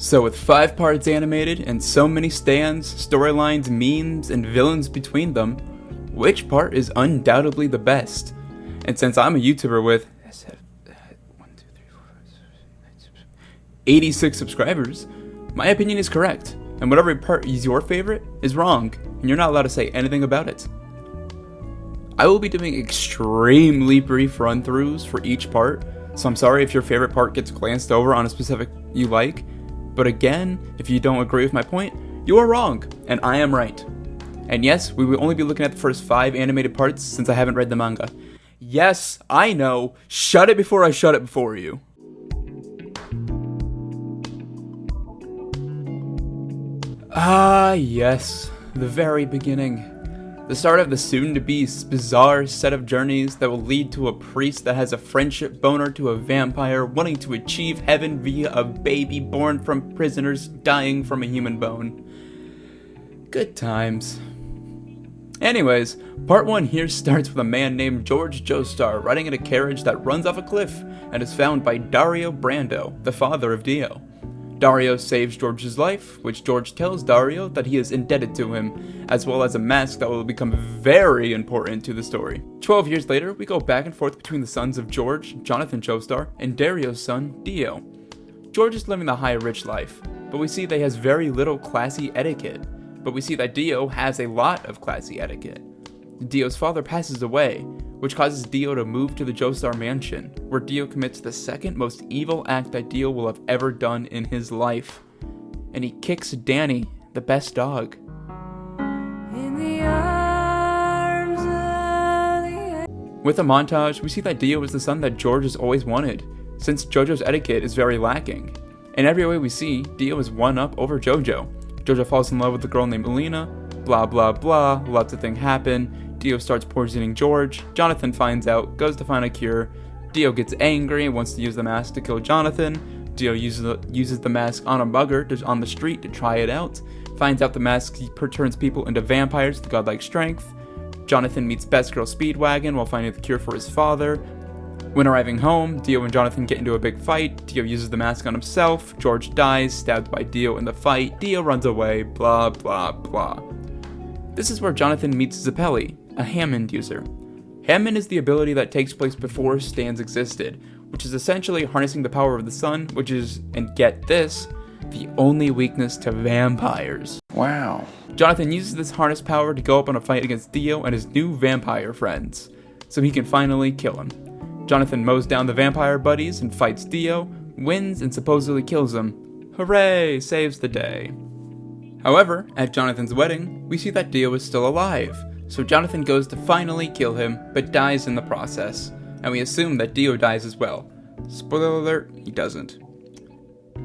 So with 5 parts animated and so many stands, storylines, memes, and villains between them, which part is undoubtedly the best? And since I'm a YouTuber with 86 subscribers, my opinion is correct, and whatever part is your favorite is wrong, and you're not allowed to say anything about it. I will be doing extremely brief run-throughs for each part, so I'm sorry if your favorite part gets glanced over on a specific you like, but again, if you don't agree with my point, you are wrong, and I am right. And yes, we will only be looking at the first 5 animated parts since I haven't read the manga. Yes, I know, shut it before I shut it before you. Ah, yes, the very beginning. The start of the soon-to-be bizarre set of journeys that will lead to a priest that has a friendship boner to a vampire wanting to achieve heaven via a baby born from prisoners dying from a human bone. Good times. Anyways, part 1 here starts with a man named George Joestar riding in a carriage that runs off a cliff and is found by Dario Brando, the father of Dio. Dario saves George's life, which George tells Dario that he is indebted to him, as well as a mask that will become very important to the story. 12 years later, we go back and forth between the sons of George, Jonathan Joestar, and Dario's son, Dio. George is living the high rich life, but we see that he has very little classy etiquette, but we see that Dio has a lot of classy etiquette. Dio's father passes away, which causes Dio to move to the Joestar mansion, where Dio commits the second most evil act that Dio will have ever done in his life. And he kicks Danny, the best dog. With a montage, we see that Dio is the son that George has always wanted, since JoJo's etiquette is very lacking. In every way we see, Dio is one up over JoJo. JoJo falls in love with a girl named Alina, blah blah blah, lots of things happen. Dio starts poisoning George, Jonathan finds out, goes to find a cure, Dio gets angry and wants to use the mask to kill Jonathan, Dio uses the mask on a mugger on the street to try it out, finds out the mask turns people into vampires with godlike strength, Jonathan meets Best Girl Speedwagon while finding the cure for his father. When arriving home, Dio and Jonathan get into a big fight, Dio uses the mask on himself, George dies, stabbed by Dio in the fight, Dio runs away, blah blah blah. This is where Jonathan meets Zappelli, a Hammond user. Hammond is the ability that takes place before stands existed, which is essentially harnessing the power of the sun, which is, and get this, the only weakness to vampires. Wow. Jonathan uses this harness power to go up on a fight against Dio and his new vampire friends, so he can finally kill him. Jonathan mows down the vampire buddies and fights Dio, wins and supposedly kills him. Hooray! Saves the day. However, at Jonathan's wedding, we see that Dio is still alive, so Jonathan goes to finally kill him, but dies in the process, and we assume that Dio dies as well. Spoiler alert, he doesn't.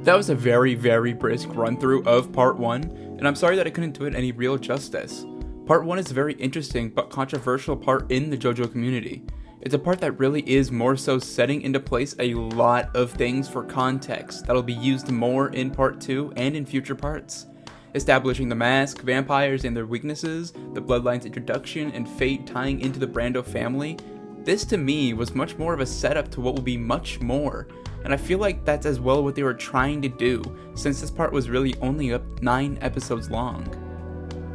That was a very, very brisk run-through of part 1, and I'm sorry that I couldn't do it any real justice. Part 1 is a very interesting but controversial part in the JoJo community. It's a part that really is more so setting into place a lot of things for context that'll be used more in part 2 and in future parts. Establishing the mask, vampires and their weaknesses, the bloodline's introduction, and fate tying into the Brando family, this to me was much more of a setup to what will be much more, and I feel like that's as well what they were trying to do, since this part was really only 9 episodes long.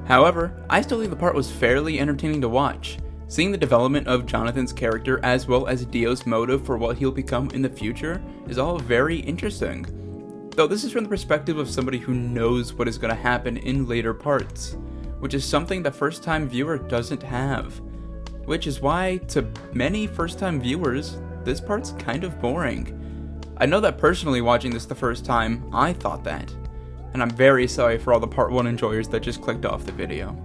However, I still think the part was fairly entertaining to watch. Seeing the development of Jonathan's character as well as Dio's motive for what he'll become in the future is all very interesting. Though this is from the perspective of somebody who knows what is going to happen in later parts, which is something the first-time viewer doesn't have. Which is why, to many first-time viewers, this part's kind of boring. I know that personally watching this the first time, I thought that. And I'm very sorry for all the part 1 enjoyers that just clicked off the video.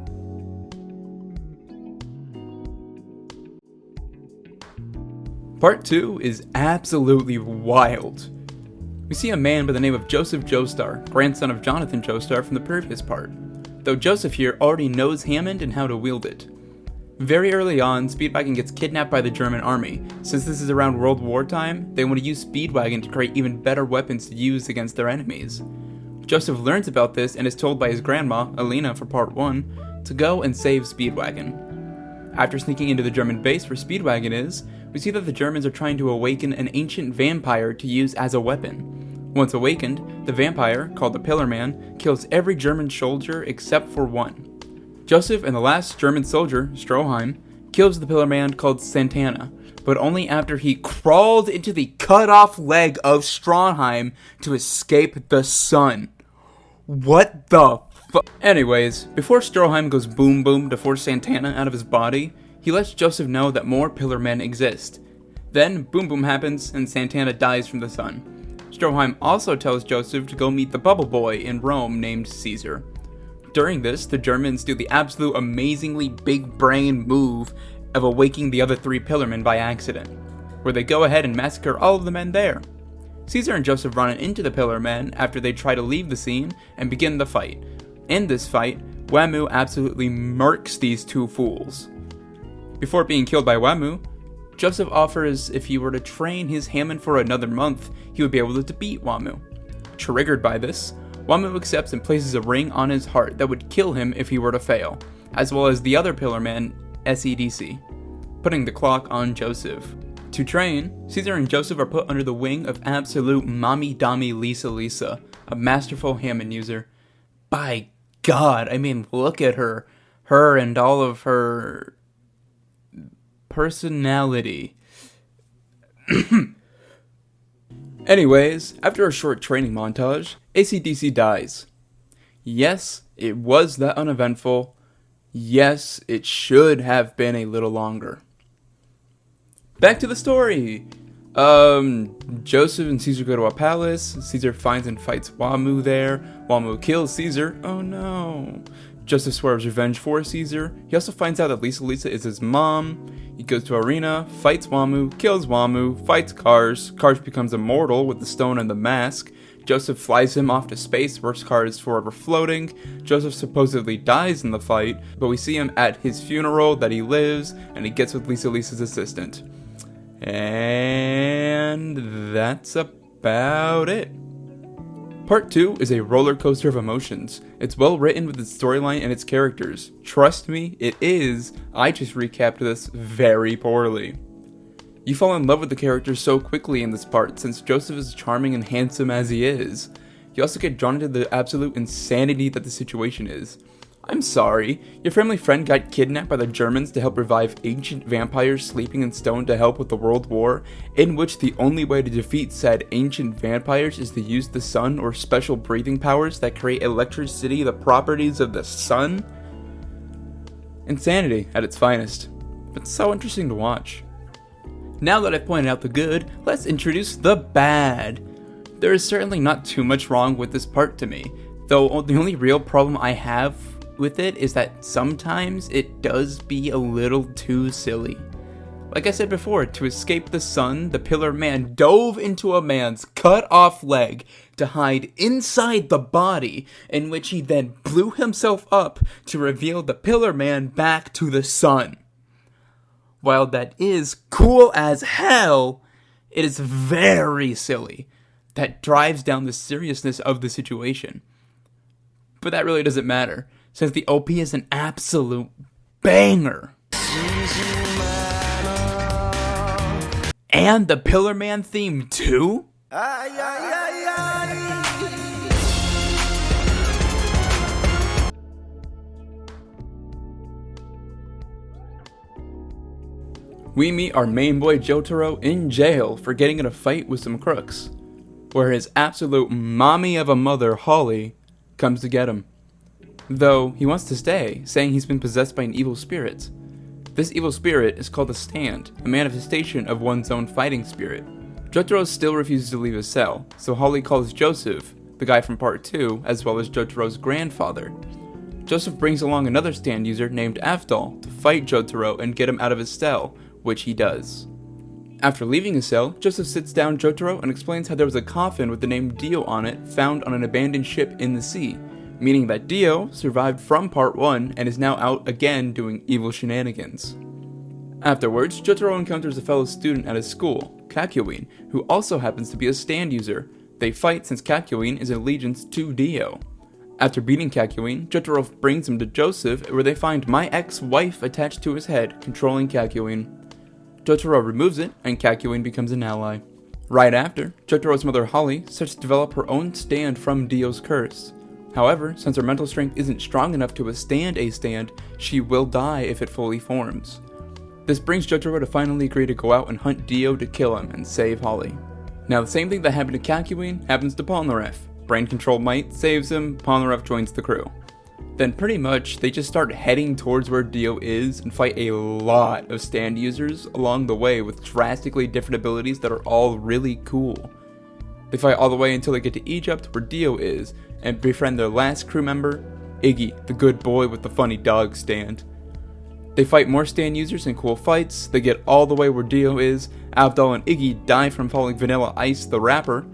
Part 2 is absolutely wild. We see a man by the name of Joseph Joestar, grandson of Jonathan Joestar from the previous part, though Joseph here already knows Hammond and how to wield it. Very early on, Speedwagon gets kidnapped by the German army. Since this is around World War time, they want to use Speedwagon to create even better weapons to use against their enemies. Joseph learns about this and is told by his grandma, Alina for part 1, to go and save Speedwagon. After sneaking into the German base where Speedwagon is, we see that the Germans are trying to awaken an ancient vampire to use as a weapon. Once awakened, the vampire, called the Pillar Man, kills every German soldier except for one. Joseph and the last German soldier, Stroheim, kills the Pillar Man called Santana, but only after he crawled into the cut-off leg of Stroheim to escape the sun. What the fuck? Anyways, before Stroheim goes boom boom to force Santana out of his body, he lets Joseph know that more Pillar Men exist. Then, boom boom happens and Santana dies from the sun. Stroheim also tells Joseph to go meet the bubble boy in Rome named Caesar. During this, the Germans do the absolute amazingly big brain move of awaking the other 3 Pillarmen by accident, where they go ahead and massacre all of the men there. Caesar and Joseph run into the Pillar Men after they try to leave the scene and begin the fight. In this fight, Wamu absolutely murks these 2 fools. Before being killed by Wamu, Joseph offers if he were to train his Hammond for another month, he would be able to beat Wamu. Triggered by this, Wamu accepts and places a ring on his heart that would kill him if he were to fail, as well as the other Pillar Man, SEDC, putting the clock on Joseph. To train, Caesar and Joseph are put under the wing of absolute mommy dummy Lisa, a masterful Hammond user. By God, I mean, look at her. Her and all of her personality. Anyways, after a short training montage, AC/DC dies. Yes, it was that uneventful. Yes, it should have been a little longer. Back to the story! Joseph and Caesar go to a palace. Caesar finds and fights Wamu there. Wamu kills Caesar. Oh no. Joseph swears revenge for Caesar. He also finds out that Lisa is his mom. He goes to arena, fights Wamu, kills Wamu, fights Kars. Kars becomes immortal with the stone and the mask. Joseph flies him off to space where Kars is forever floating. Joseph supposedly dies in the fight, but we see him at his funeral that he lives, and he gets with Lisa's assistant. And that's about it. Part 2 is a roller coaster of emotions. It's well written with its storyline and its characters. Trust me, it is. I just recapped this very poorly. You fall in love with the characters so quickly in this part since Joseph is charming and handsome as he is. You also get drawn into the absolute insanity that the situation is. I'm sorry, your family friend got kidnapped by the Germans to help revive ancient vampires sleeping in stone to help with the World War, in which the only way to defeat said ancient vampires is to use the sun or special breathing powers that create electricity, the properties of the sun? Insanity at its finest, but so interesting to watch. Now that I've pointed out the good, let's introduce the bad. There is certainly not too much wrong with this part to me, though the only real problem I have with it is that sometimes it does be a little too silly. Like I said before, to escape the sun, the Pillar Man dove into a man's cut-off leg to hide inside the body, in which he then blew himself up to reveal the Pillar Man back to the sun. While that is cool as hell, it is very silly. That drives down the seriousness of the situation. But that really doesn't matter, since the OP is an absolute banger. And the Pillar Man theme too? We meet our main boy Jotaro in jail for getting in a fight with some crooks, where his absolute mommy of a mother, Holly, comes to get him. Though he wants to stay, saying he's been possessed by an evil spirit. This evil spirit is called a stand, a manifestation of one's own fighting spirit. Jotaro still refuses to leave his cell, so Holly calls Joseph, the guy from part 2, as well as Jotaro's grandfather. Joseph brings along another stand user named Afdal to fight Jotaro and get him out of his cell, which he does. After leaving his cell, Joseph sits down Jotaro and explains how there was a coffin with the name Dio on it found on an abandoned ship in the sea, meaning that Dio survived from part 1 and is now out again doing evil shenanigans. Afterwards, Jotaro encounters a fellow student at his school, Kakyoin, who also happens to be a stand user. They fight since Kakyoin is in allegiance to Dio. After beating Kakyoin, Jotaro brings him to Joseph, where they find my ex-wife attached to his head, controlling Kakyoin. Jotaro removes it, and Kakyoin becomes an ally. Right after, Jotaro's mother Holly starts to develop her own stand from Dio's curse. However, since her mental strength isn't strong enough to withstand a stand, she will die if it fully forms. This brings Jotaro to finally agree to go out and hunt Dio to kill him and save Holly. Now the same thing that happened to Kakyoin happens to Polnareff. Brain control might saves him, Polnareff joins the crew. Then pretty much, they just start heading towards where Dio is and fight a lot of stand users along the way with drastically different abilities that are all really cool. They fight all the way until they get to Egypt where Dio is and befriend their last crew member, Iggy, the good boy with the funny dog stand. They fight more stand users in cool fights, they get all the way where Dio is, Abdul and Iggy die from falling Vanilla Ice the rapper.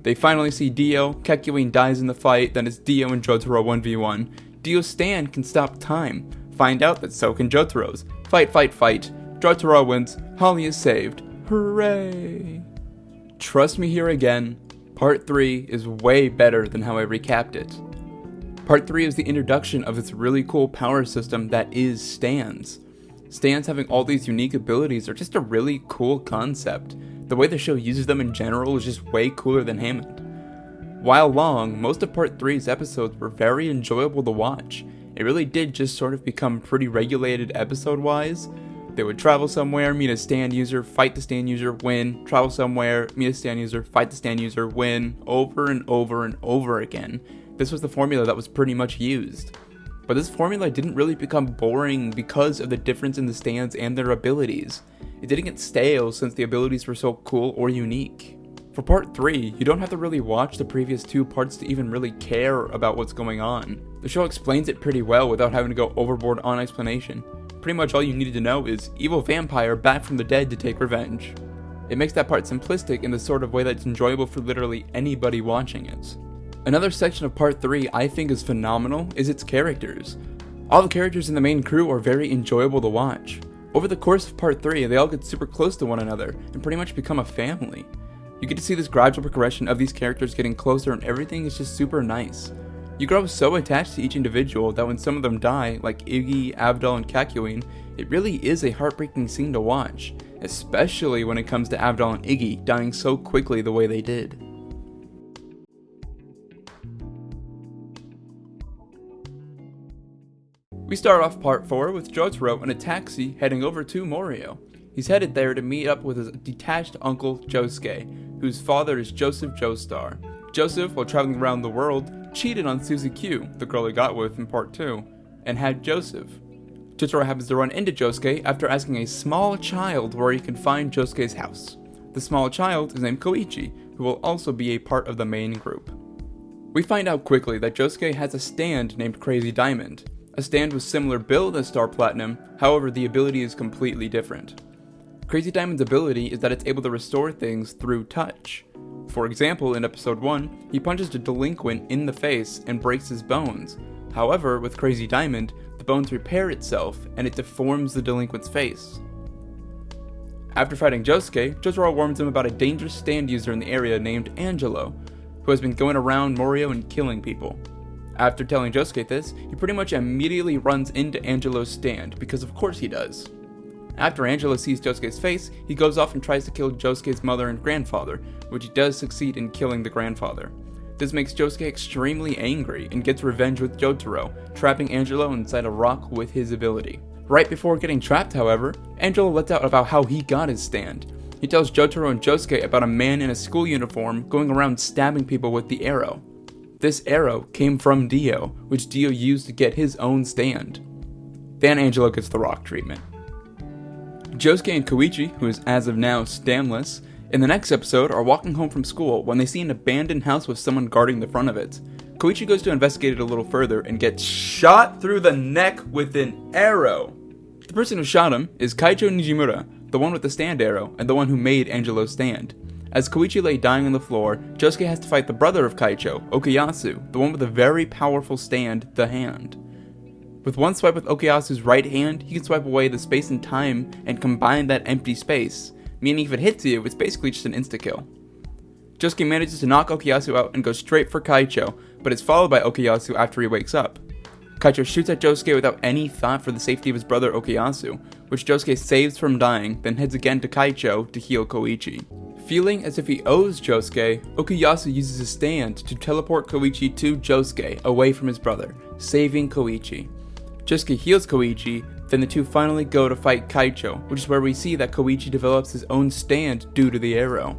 They finally see Dio, Kakyoin dies in the fight, then it's Dio and Jotaro 1v1. Dio's stand can stop time. Find out that so can Jotaro's. Fight, fight, fight. Jotaro wins. Holly is saved. Hooray! Trust me here again, Part 3 is way better than how I recapped it. Part 3 is the introduction of this really cool power system that is stands. Stands having all these unique abilities are just a really cool concept. The way the show uses them in general is just way cooler than Hammond. While long, most of Part 3's episodes were very enjoyable to watch. It really did just sort of become pretty regulated episode-wise. They would travel somewhere, meet a stand user, fight the stand user, win, travel somewhere, meet a stand user, fight the stand user, win, over and over and over again. This was the formula that was pretty much used. But this formula didn't really become boring because of the difference in the stands and their abilities. It didn't get stale since the abilities were so cool or unique. For Part 3, you don't have to really watch the previous 2 parts to even really care about what's going on. The show explains it pretty well without having to go overboard on explanation. Pretty much all you needed to know is evil vampire back from the dead to take revenge. It makes that part simplistic in the sort of way that's enjoyable for literally anybody watching it. Another section of Part 3 I think is phenomenal is its characters. All the characters in the main crew are very enjoyable to watch. Over the course of Part 3, they all get super close to one another and pretty much become a family. You get to see this gradual progression of these characters getting closer and everything is just super nice. You grow so attached to each individual that when some of them die, like Iggy, Abdul, and Kakyoin, it really is a heartbreaking scene to watch, especially when it comes to Abdul and Iggy dying so quickly the way they did. We start off Part 4 with Jotaro in a taxi heading over to Morio. He's headed there to meet up with his detached uncle Josuke, whose father is Joseph Joestar. Joseph, while traveling around the world, cheated on Suzy Q, the girl he got with in Part 2, and had Joseph. Jotaro happens to run into Josuke after asking a small child where he can find Josuke's house. The small child is named Koichi, who will also be a part of the main group. We find out quickly that Josuke has a stand named Crazy Diamond, a stand with similar build as Star Platinum, however the ability is completely different. Crazy Diamond's ability is that it's able to restore things through touch. For example, in episode 1, he punches a delinquent in the face and breaks his bones. However, with Crazy Diamond, the bones repair itself and it deforms the delinquent's face. After fighting Josuke, Jotaro warns him about a dangerous stand user in the area named Angelo, who has been going around Morio and killing people. After telling Josuke this, he pretty much immediately runs into Angelo's stand, because of course he does. After Angelo sees Josuke's face, he goes off and tries to kill Josuke's mother and grandfather, which he does succeed in killing the grandfather. This makes Josuke extremely angry and gets revenge with Jotaro, trapping Angelo inside a rock with his ability. Right before getting trapped, however, Angelo lets out about how he got his stand. He tells Jotaro and Josuke about a man in a school uniform going around stabbing people with the arrow. This arrow came from Dio, which Dio used to get his own stand. Then Angelo gets the rock treatment. Josuke and Koichi, who is as of now standless, in the next episode are walking home from school when they see an abandoned house with someone guarding the front of it. Koichi goes to investigate it a little further and gets shot through the neck with an arrow. The person who shot him is Kaicho Nijimura, the one with the stand arrow and the one who made Angelo's stand. As Koichi lay dying on the floor, Josuke has to fight the brother of Kaicho, Okuyasu, the one with a very powerful stand, the Hand. With one swipe with Okuyasu's right hand, he can swipe away the space and time and combine that empty space, meaning if it hits you, it's basically just an insta-kill. Josuke manages to knock Okuyasu out and goes straight for Kaicho, but is followed by Okuyasu after he wakes up. Kaicho shoots at Josuke without any thought for the safety of his brother Okuyasu, which Josuke saves from dying, then heads again to Kaicho to heal Koichi. Feeling as if he owes Josuke, Okuyasu uses his stand to teleport Koichi to Josuke away from his brother, saving Koichi. Josuke heals Koichi, then the two finally go to fight Kaicho, which is where we see that Koichi develops his own stand due to the arrow.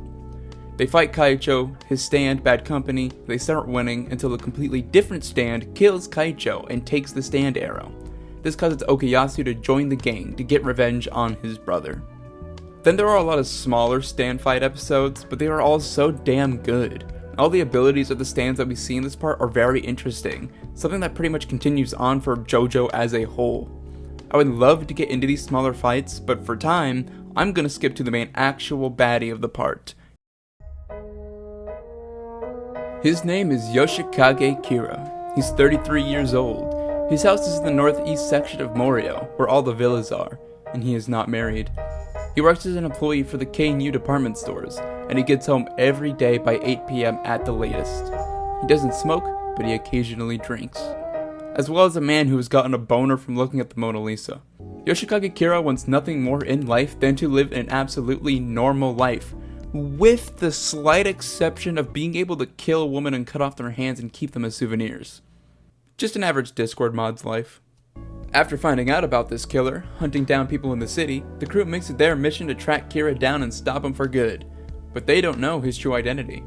They fight Kaicho, his stand, bad company, they start winning until a completely different stand kills Kaicho and takes the stand arrow. This causes Okuyasu to join the gang to get revenge on his brother. Then there are a lot of smaller stand fight episodes, but they are all so damn good. All the abilities of the stands that we see in this part are very interesting, something that pretty much continues on for JOJO as a whole. I would love to get into these smaller fights, but for time, I'm gonna skip to the main actual baddie of the part. His name is Yoshikage Kira. He's 33 years old. His house is in the northeast section of Morio, where all the villas are, and he is not married. He works as an employee for the KNU department stores, and he gets home every day by 8 PM at the latest. He doesn't smoke, but he occasionally drinks. As well as a man who has gotten a boner from looking at the Mona Lisa. Yoshikage Kira wants nothing more in life than to live an absolutely normal life, with the slight exception of being able to kill a woman and cut off their hands and keep them as souvenirs. Just an average Discord mod's life. After finding out about this killer, hunting down people in the city, the crew makes it their mission to track Kira down and stop him for good. But they don't know his true identity.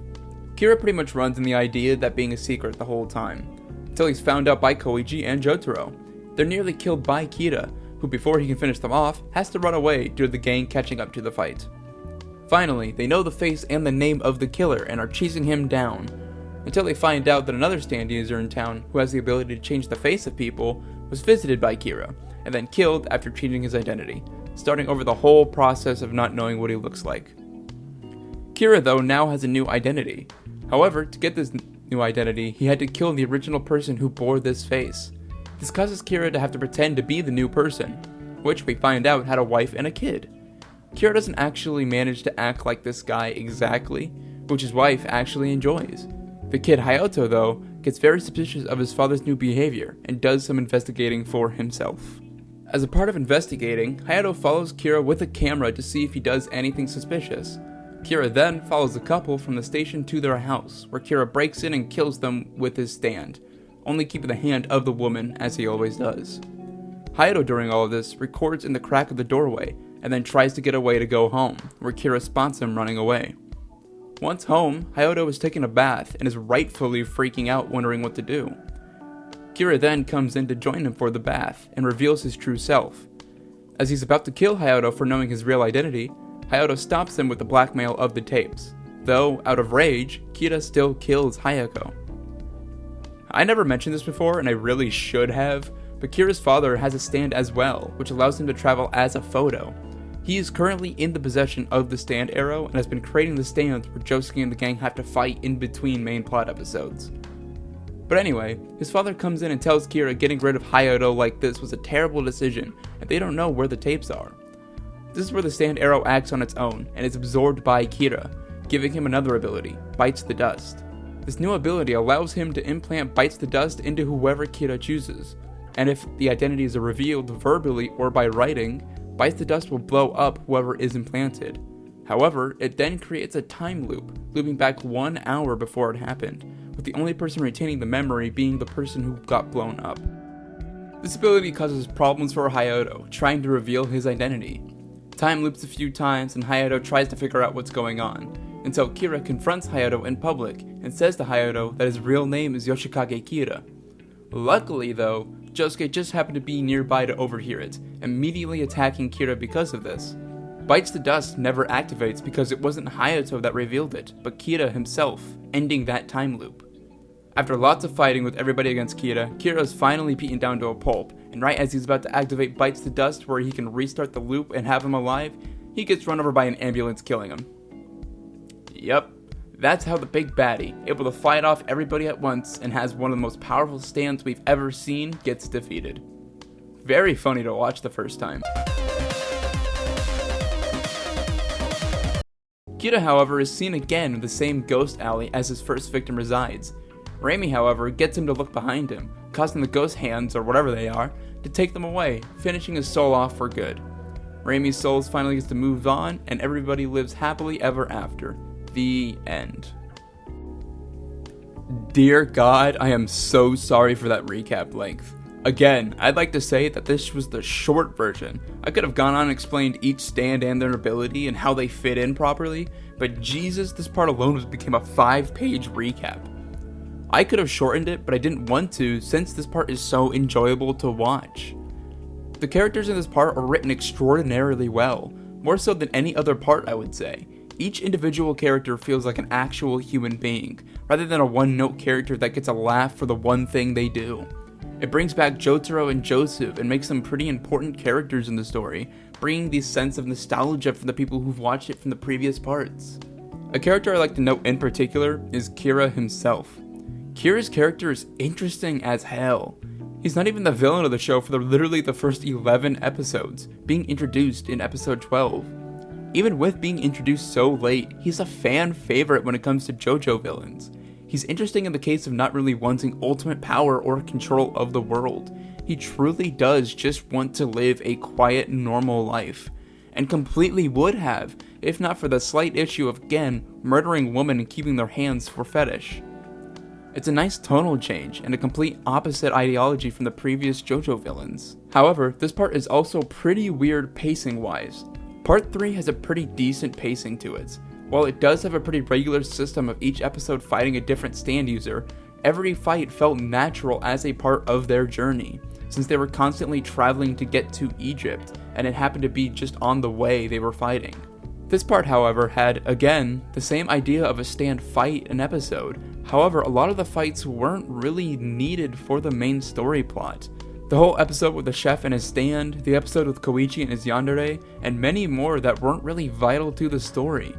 Kira pretty much runs in the idea that being a secret the whole time, until he's found out by Koichi and Jotaro. They're nearly killed by Kira, who before he can finish them off, has to run away due to the gang catching up to the fight. Finally, they know the face and the name of the killer and are chasing him down, until they find out that another stand user in town who has the ability to change the face of people was visited by Kira, and then killed after changing his identity, starting over the whole process of not knowing what he looks like. Kira though now has a new identity. However, to get this new identity, he had to kill the original person who bore this face. This causes Kira to have to pretend to be the new person, which we find out had a wife and a kid. Kira doesn't actually manage to act like this guy exactly, which his wife actually enjoys. The kid Hayato, though, gets very suspicious of his father's new behavior and does some investigating for himself. As a part of investigating, Hayato follows Kira with a camera to see if he does anything suspicious. Kira then follows the couple from the station to their house, where Kira breaks in and kills them with his stand, only keeping the hand of the woman as he always does. Hayato during all of this records in the crack of the doorway and then tries to get away to go home, where Kira spots him running away. Once home, Hayato is taking a bath and is rightfully freaking out, wondering what to do. Kira then comes in to join him for the bath and reveals his true self. As he's about to kill Hayato for knowing his real identity, Hayato stops him with the blackmail of the tapes, though, out of rage, Kira still kills Hayako. I never mentioned this before, and I really should have, but Kira's father has a stand as well, which allows him to travel as a photo. He is currently in the possession of the stand arrow and has been creating the stands where Josuke and the gang have to fight in between main plot episodes. But anyway, his father comes in and tells Kira getting rid of Hayato like this was a terrible decision, and they don't know where the tapes are. This is where the stand arrow acts on its own and is absorbed by Kira, giving him another ability, Bites the Dust. This new ability allows him to implant Bites the Dust into whoever Kira chooses, and if the identities are revealed verbally or by writing, Bites the Dust will blow up whoever is implanted. However, it then creates a time loop, looping back 1 hour before it happened, with the only person retaining the memory being the person who got blown up. This ability causes problems for Hayato, trying to reveal his identity. Time loops a few times and Hayato tries to figure out what's going on, until Kira confronts Hayato in public and says to Hayato that his real name is Yoshikage Kira. Luckily though, Josuke just happened to be nearby to overhear it, immediately attacking Kira because of this. Bites the Dust never activates because it wasn't Hayato that revealed it, but Kira himself, ending that time loop. After lots of fighting with everybody against Kira, Kira is finally beaten down to a pulp, and right as he's about to activate Bites the Dust where he can restart the loop and have him alive, he gets run over by an ambulance killing him. Yep, that's how the big baddie, able to fight off everybody at once and has one of the most powerful stands we've ever seen, gets defeated. Very funny to watch the first time. Kira, however, is seen again in the same ghost alley as his first victim resides. Rami, however, gets him to look behind him, causing the ghost hands, or whatever they are, to take them away, finishing his soul off for good. Raimi's soul finally gets to move on, and everybody lives happily ever after. The end. Dear God, I am so sorry for that recap length. Again, I'd like to say that this was the short version. I could have gone on and explained each stand and their ability and how they fit in properly, but Jesus, this part alone became a 5-page recap. I could have shortened it, but I didn't want to since this part is so enjoyable to watch. The characters in this part are written extraordinarily well, more so than any other part, I would say. Each individual character feels like an actual human being, rather than a one-note character that gets a laugh for the one thing they do. It brings back Jotaro and Joseph and makes them pretty important characters in the story, bringing this sense of nostalgia for the people who've watched it from the previous parts. A character I like to note in particular is Kira himself. Kira's character is interesting as hell. He's not even the villain of the show for literally the first 11 episodes, being introduced in episode 12. Even with being introduced so late, he's a fan favorite when it comes to JOJO villains. He's interesting in the case of not really wanting ultimate power or control of the world. He truly does just want to live a quiet, normal life, and completely would have, if not for the slight issue of, again, murdering women and keeping their hands for fetish. It's a nice tonal change, and a complete opposite ideology from the previous JOJO villains. However, this part is also pretty weird pacing-wise. Part 3 has a pretty decent pacing to it. While it does have a pretty regular system of each episode fighting a different stand user, every fight felt natural as a part of their journey, since they were constantly traveling to get to Egypt, and it happened to be just on the way they were fighting. This part, however, had, again, the same idea of a stand fight an episode. However, a lot of the fights weren't really needed for the main story plot. The whole episode with the chef and his stand, the episode with Koichi and his yandere, and many more that weren't really vital to the story.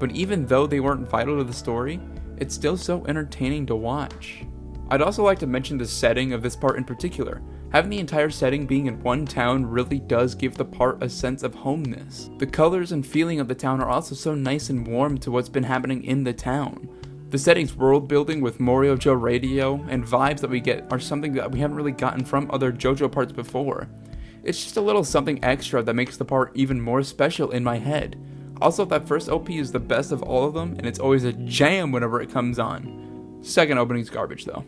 But even though they weren't vital to the story, it's still so entertaining to watch. I'd also like to mention the setting of this part in particular. Having the entire setting being in one town really does give the part a sense of homeness. The colors and feeling of the town are also so nice and warm to what's been happening in the town. The setting's world building with Moriojo radio and vibes that we get are something that we haven't really gotten from other JOJO parts before. It's just a little something extra that makes the part even more special in my head. Also, that first OP is the best of all of them, and it's always a jam whenever it comes on. Second opening's garbage though.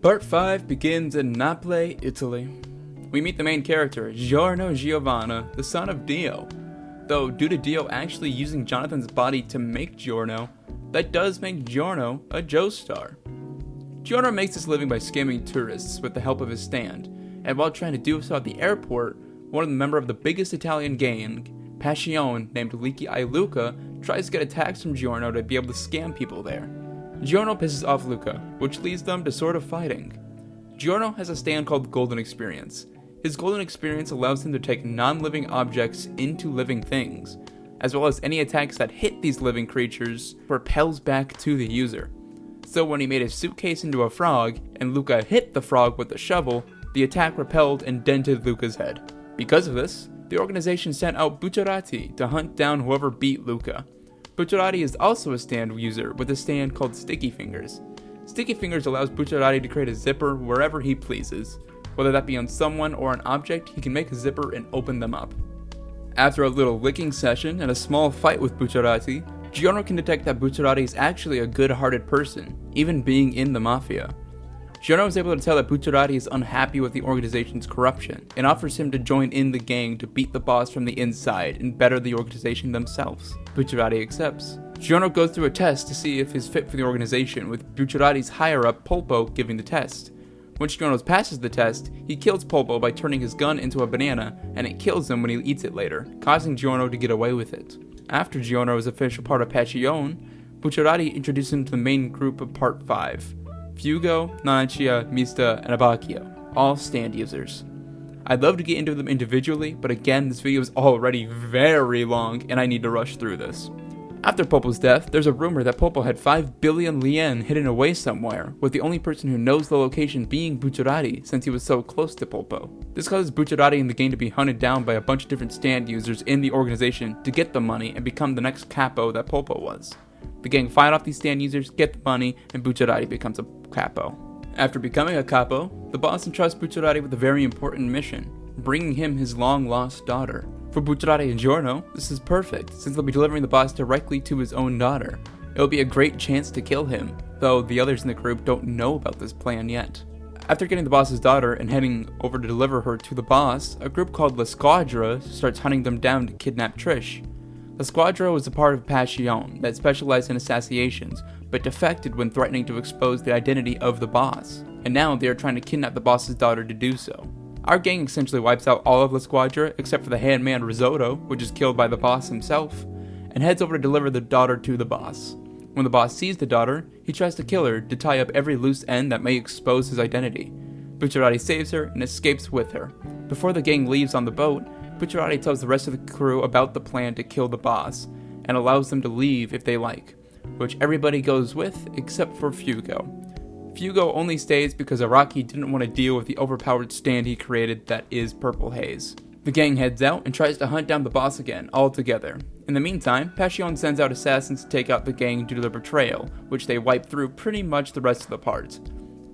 Part 5 begins in Naples, Italy. We meet the main character, Giorno Giovanna, the son of Dio. Though, due to Dio actually using Jonathan's body to make Giorno, that does make Giorno a Joestar. Giorno makes his living by scamming tourists with the help of his stand, and while trying to do so at the airport, one of the members of the biggest Italian gang, Passion, named Leaky Eye Luca, tries to get attacks from Giorno to be able to scam people there. Giorno pisses off Luca, which leads them to sort of fighting. Giorno has a stand called Golden Experience. His Golden Experience allows him to take non-living objects into living things, as well as any attacks that hit these living creatures repels back to the user. So when he made his suitcase into a frog, and Luca hit the frog with the shovel, the attack repelled and dented Luca's head. Because of this, the organization sent out Bucciarati to hunt down whoever beat Luca. Bucciarati is also a stand user with a stand called Sticky Fingers. Sticky Fingers allows Bucciarati to create a zipper wherever he pleases. Whether that be on someone or an object, he can make a zipper and open them up. After a little licking session and a small fight with Bucciarati, Giorno can detect that Bucciarati is actually a good-hearted person, even being in the mafia. Giorno is able to tell that Bucciarati is unhappy with the organization's corruption, and offers him to join in the gang to beat the boss from the inside and better the organization themselves. Bucciarati accepts. Giorno goes through a test to see if he's fit for the organization, with Bucciarati's higher-up Polpo giving the test. When Giorno passes the test, he kills Polpo by turning his gun into a banana, and it kills him when he eats it later, causing Giorno to get away with it. After Giorno is official part of Passion, Bucciarati introduces him to the main group of Part 5. Fugo, Nanachia, Mista, and Abacchio, all stand users. I'd love to get into them individually, but again, this video is already very long, and I need to rush through this. After Polpo's death, there's a rumor that Polpo had 5 billion lien hidden away somewhere, with the only person who knows the location being Bucciarati, since he was so close to Polpo. This causes Bucciarati and the gang to be hunted down by a bunch of different stand users in the organization to get the money and become the next capo that Polpo was. The gang fight off these stand users, get the money, and Bucciarati becomes a capo. After becoming a capo, the boss entrusts Bucciarati with a very important mission, bringing him his long-lost daughter. For Bucciarati and Giorno, this is perfect, since they'll be delivering the boss directly to his own daughter. It will be a great chance to kill him, though the others in the group don't know about this plan yet. After getting the boss's daughter and heading over to deliver her to the boss, a group called La Squadra starts hunting them down to kidnap Trish. La Squadra was a part of Passion that specialized in assassinations, but defected when threatening to expose the identity of the boss, and now they are trying to kidnap the boss's daughter to do so. Our gang essentially wipes out all of La Squadra except for the handman Risotto, which is killed by the boss himself, and heads over to deliver the daughter to the boss. When the boss sees the daughter, he tries to kill her to tie up every loose end that may expose his identity. Bucciarati saves her and escapes with her. Before the gang leaves on the boat, Bucciarati tells the rest of the crew about the plan to kill the boss, and allows them to leave if they like, which everybody goes with except for Fugo. Fugo only stays because Araki didn't want to deal with the overpowered stand he created that is Purple Haze. The gang heads out and tries to hunt down the boss again, all together. In the meantime, Passion sends out assassins to take out the gang due to their betrayal, which they wipe through pretty much the rest of the parts.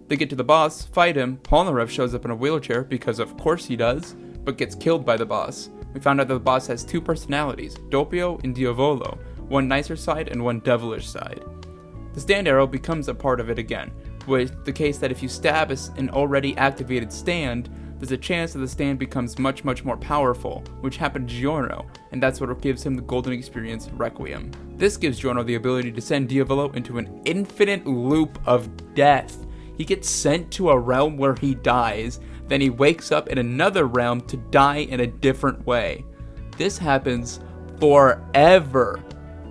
They get to the boss, fight him, Polnareff shows up in a wheelchair, because of course he does, but gets killed by the boss. We found out that the boss has two personalities, Doppio and Diavolo, one nicer side and one devilish side. The stand arrow becomes a part of it again, with the case that if you stab an already activated stand, there's a chance that the stand becomes much more powerful, which happened to Giorno, and that's what gives him the golden experience Requiem. This gives Giorno the ability to send Diavolo into an infinite loop of death. He gets sent to a realm where he dies, then he wakes up in another realm to die in a different way. This happens forever,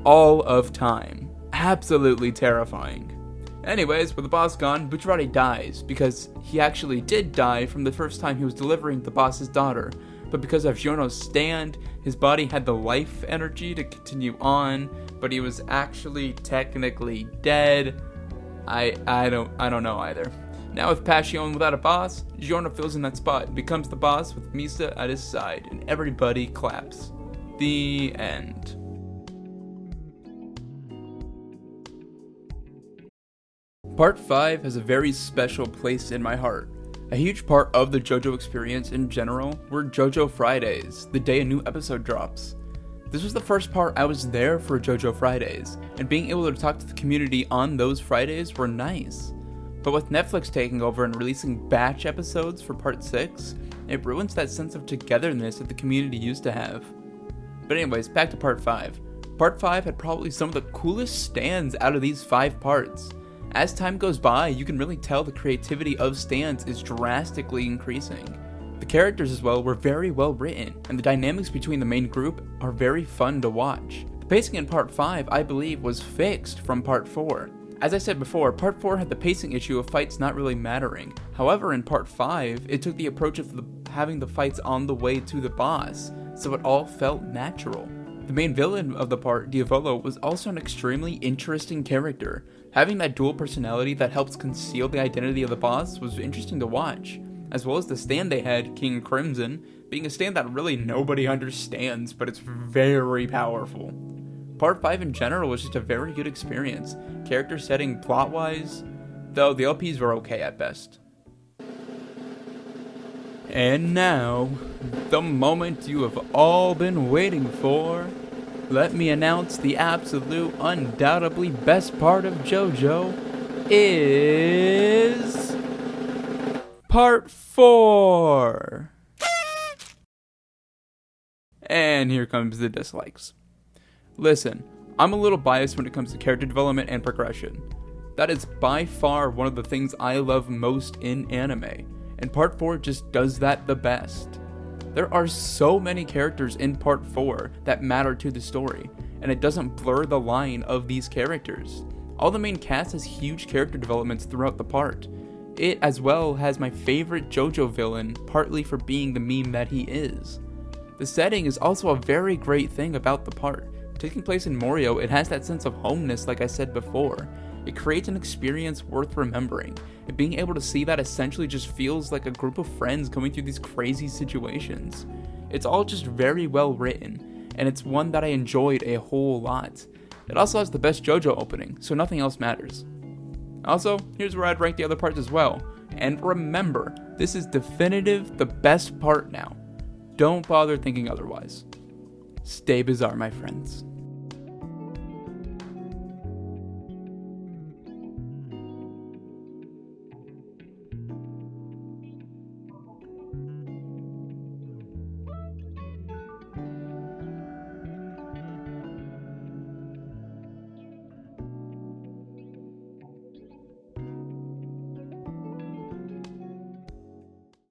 all of time. Absolutely terrifying. Anyways, with the boss gone, Bucciarati dies, because he actually did die from the first time he was delivering the boss's daughter, but because of Giorno's stand, his body had the life energy to continue on, but he was actually technically dead. I don't know either. Now with Passion without a boss, Giorno fills in that spot and becomes the boss with Misa at his side, and everybody claps. The end. Part 5 has a very special place in my heart. A huge part of the JOJO experience in general were JOJO Fridays, the day a new episode drops. This was the first part I was there for JOJO Fridays, and being able to talk to the community on those Fridays were nice. But with Netflix taking over and releasing batch episodes for Part 6, it ruins that sense of togetherness that the community used to have. But anyways, back to Part 5. Part 5 had probably some of the coolest stands out of these 5 parts. As time goes by, you can really tell the creativity of stands is drastically increasing. The characters as well were very well written, and the dynamics between the main group are very fun to watch. The pacing in Part 5, I believe, was fixed from Part 4. As I said before, Part 4 had the pacing issue of fights not really mattering. However, in Part 5, it took the approach of having the fights on the way to the boss, so it all felt natural. The main villain of the part, Diavolo, was also an extremely interesting character. Having that dual personality that helps conceal the identity of the boss was interesting to watch, as well as the stand they had, King Crimson, being a stand that really nobody understands, but it's very powerful. Part 5 in general was just a very good experience, character setting plot-wise, though the LPs were okay at best. And now, the moment you have all been waiting for. Let me announce the absolute, undoubtedly best part of JOJO is Part 4. And here comes the dislikes. Listen, I'm a little biased when it comes to character development and progression. That is by far one of the things I love most in anime, and Part 4 just does that the best. There are so many characters in Part 4 that matter to the story, and it doesn't blur the line of these characters. All the main cast has huge character developments throughout the part. It as well has my favorite JOJO villain, partly for being the meme that he is. The setting is also a very great thing about the part. Taking place in Morio, it has that sense of homeness like I said before. It creates an experience worth remembering, and being able to see that essentially just feels like a group of friends going through these crazy situations. It's all just very well written, and it's one that I enjoyed a whole lot. It also has the best JOJO opening, so nothing else matters. Also, here's where I'd rank the other parts as well. And remember, this is definitive the best part now. Don't bother thinking otherwise. Stay bizarre, my friends.